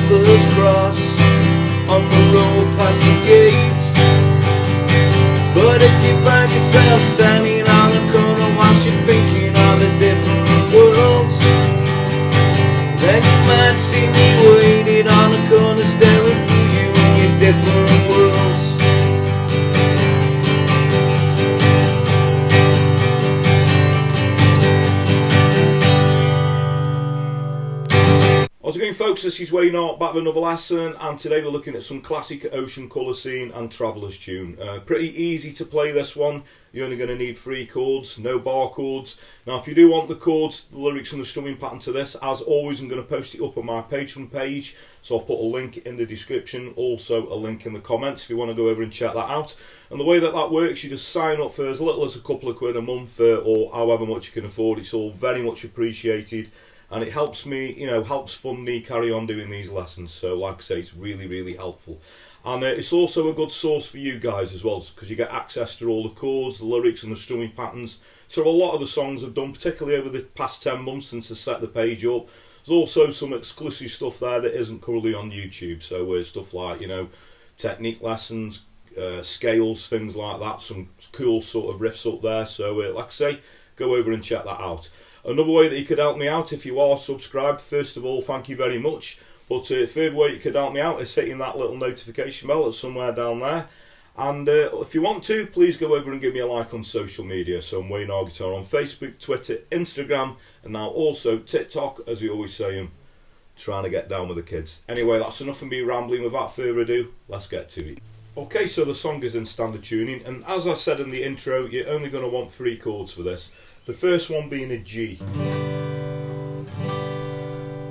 traveller's cross on the road past the gates. But if you find yourself standing on the corner whilst you're thinking of the different worlds, then you might see me waiting on the corner staring through you in your different worlds. How's it going, folks? This is Wayne Art, back with another lesson, and today we're looking at some classic ocean colour scene and Traveller's Tune. Pretty easy to play this one. You're only going to need 3 chords, no bar chords. Now if you do want the chords, the lyrics and the strumming pattern to this, as always I'm going to post it up on my Patreon page, so I'll put a link in the description, also a link in the comments if you want to go over and check that out. And the way that works, you just sign up for as little as a couple of quid a month, or however much you can afford. It's all very much appreciated. And it helps me, helps fund me carry on doing these lessons. So like I say, it's really, really helpful. And it's also a good source for you guys as well, because you get access to all the chords, the lyrics and the strumming patterns. So a lot of the songs I've done, particularly over the past 10 months since I set the page up. There's also some exclusive stuff there that isn't currently on YouTube. So stuff like, technique lessons, scales, things like that. Some cool sort of riffs up there. So like I say, go over and check that out. Another way that you could help me out, if you are subscribed, first of all, thank you very much. But third way you could help me out is hitting that little notification bell that's somewhere down there. And if you want to, please go over and give me a like on social media. So I'm Wayne Art Guitar on Facebook, Twitter, Instagram, and now also TikTok, as we always say, I'm trying to get down with the kids. Anyway, that's enough of me rambling. Without further ado, let's get to it. Okay, so the song is in standard tuning, and as I said in the intro, you're only going to want 3 chords for this. The first one being a G.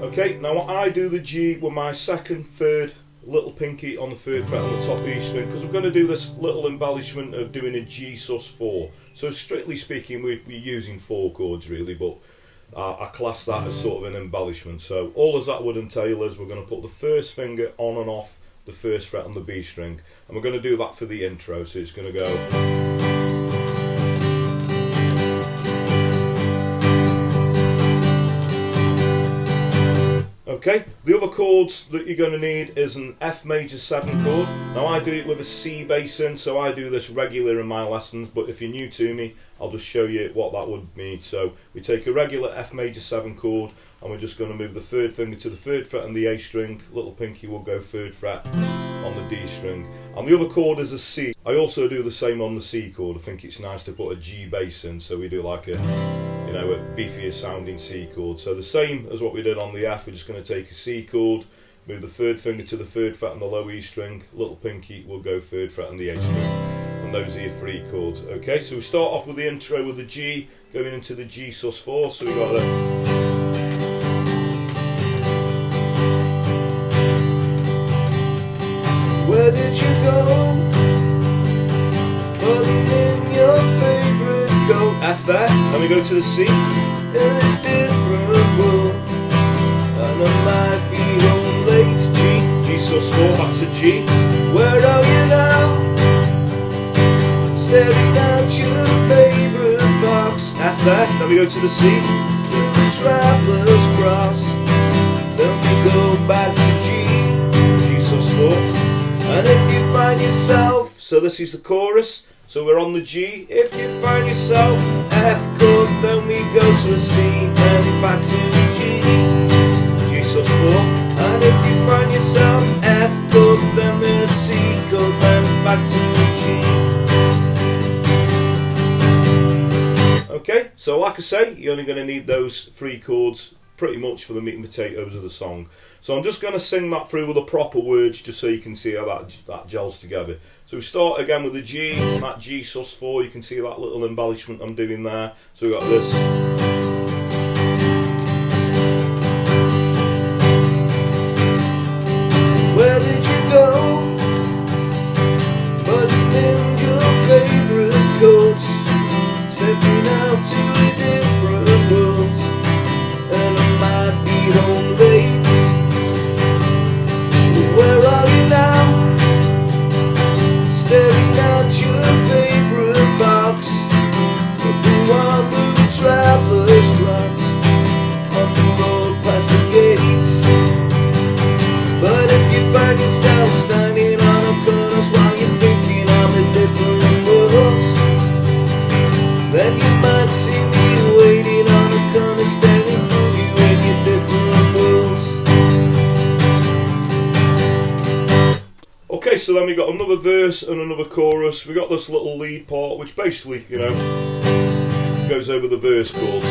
Okay, now I do the G with my second, third, little pinky on the 3rd fret on the top E string, because we're going to do this little embellishment of doing a G sus4. So strictly speaking, we're using 4 chords really, but I class that as sort of an embellishment. So all as that would entail is we're going to put the first finger on and off the 1st fret on the B string, and we're going to do that for the intro. So it's going to go. Okay, the other chords that you're going to need is an F major 7 chord. Now I do it with a C bass in, so I do this regular in my lessons, but if you're new to me, I'll just show you what that would mean. So we take a regular F major 7 chord, and we're just going to move the 3rd finger to the 3rd fret on the A string, little pinky will go 3rd fret on the D string, and the other chord is a C. I also do the same on the C chord. I think it's nice to put a G bass in, so we do like a beefier sounding C chord. So the same as what we did on the F, we're just going to take a C chord, move the 3rd finger to the 3rd fret on the low E string, little pinky will go 3rd fret on the A string, and those are your 3 chords. Okay, so we start off with the intro with the G, going into the G sus4, so we got the. Where did you go? Putting in your favourite coat. F there, and we go to the C. In a different world, and I might be home late. G sus4, back to G. Where are you now? Staring at your favourite box. F there, then we go to the C. In the traveller's cross, then we go back to G sus4. And if you find yourself, so this is the chorus, so we're on the G. If you find yourself F chord, then we go to a C, then back to the G sus4. And if you find yourself F chord, then the C chord, then back to the G. Okay, so like I say, you're only going to need those 3 chords pretty much for the meat and potatoes of the song. So I'm just going to sing that through with the proper words just so you can see how that gels together. So we start again with the G, that G sus4, you can see that little embellishment I'm doing there. So we got this. Where did you go? Putting in your favourite coats, stepping out to a different world, and I might be home late. Where are you now? Staring at your favourite box, looking on with the traveller's so then we got another verse and another chorus. We got this little lead part, which basically, you know, goes over the verse chords.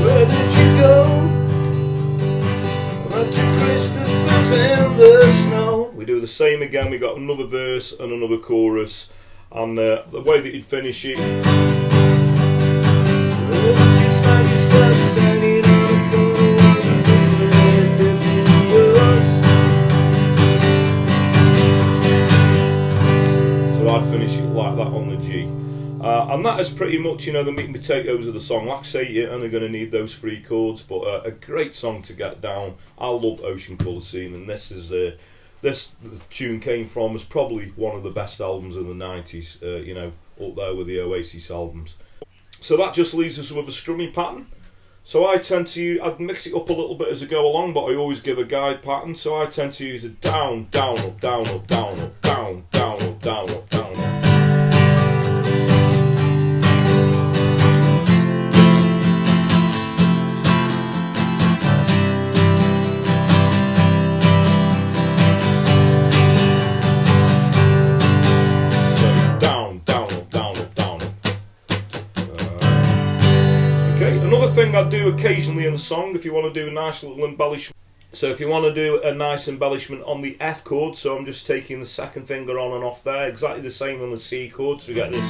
Where did you go? Went to Christopher's in the snow. We do the same again. We got another verse and another chorus, and the way that you'd finish it. It's like you start standing on a corner. So I'd finish it like that on the G. And that is pretty much, you know, the meat and potatoes of the song. Like I say, you're only going to need those 3 chords, but a great song to get down. I love Ocean Colour Scene, and this is this tune came from is probably one of the best albums of the 90s, you know, up there with the Oasis albums. So that just leaves us with a strumming pattern. So I'd mix it up a little bit as I go along, but I always give a guide pattern. So I tend to use a down, down, up, down, up, down, up, down, down, up, down, up, down, up. Another thing I do occasionally in the song, if you want to do a nice little embellishment. So if you want to do a nice embellishment on the F chord, so I'm just taking the second finger on and off there, exactly the same on the C chord, so we get this.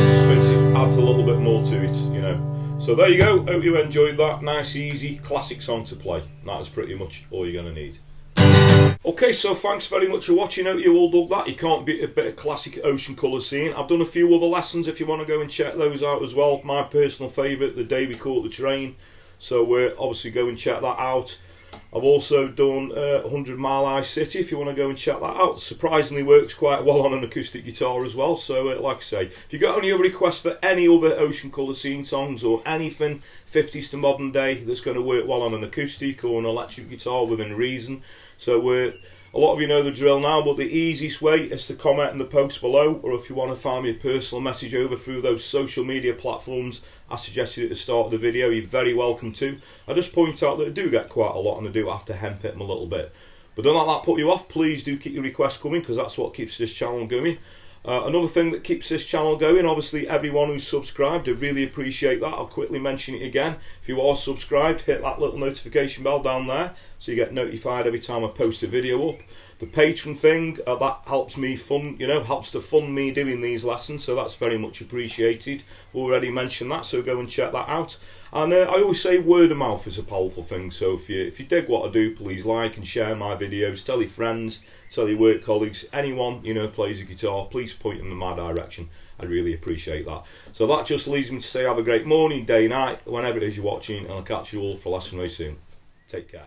Just thinks it adds a little bit more to it, you know. So there you go, hope you enjoyed that. Nice, easy, classic song to play. That is pretty much all you're going to need. Okay, so thanks very much for watching. Hope you all dug that. You can't beat a bit of classic Ocean Colour Scene. I've done a few other lessons if you want to go and check those out as well. My personal favourite, The Day We Caught the Train. So we're obviously go and check that out. I've also done 100 Mile High City, if you want to go and check that out. Surprisingly works quite well on an acoustic guitar as well. So like I say, if you've got any other requests for any other Ocean Colour Scene songs or anything 50s to modern day that's going to work well on an acoustic or an electric guitar within reason, so a lot of you know the drill now, but the easiest way is to comment in the post below, or if you want to find me a personal message over through those social media platforms I suggested at the start of the video, you're very welcome to. I just point out that I do get quite a lot and I do have to hemp it them a little bit. But don't let that put you off. Please do keep your requests coming, because that's what keeps this channel going. Another thing that keeps this channel going, obviously everyone who's subscribed, I really appreciate that. I'll quickly mention it again. If you are subscribed, hit that little notification bell down there so you get notified every time I post a video up. The Patreon thing, that helps me helps to fund me doing these lessons, so that's very much appreciated. Already mentioned that, so go and check that out. And I always say word of mouth is a powerful thing, so if you dig what I do, please like and share my videos, tell your friends, tell your work colleagues, anyone plays a guitar, please point them in my direction. I really appreciate that. So that just leaves me to say have a great morning, day, night, whenever it is you're watching, and I'll catch you all for lesson very soon. Take care.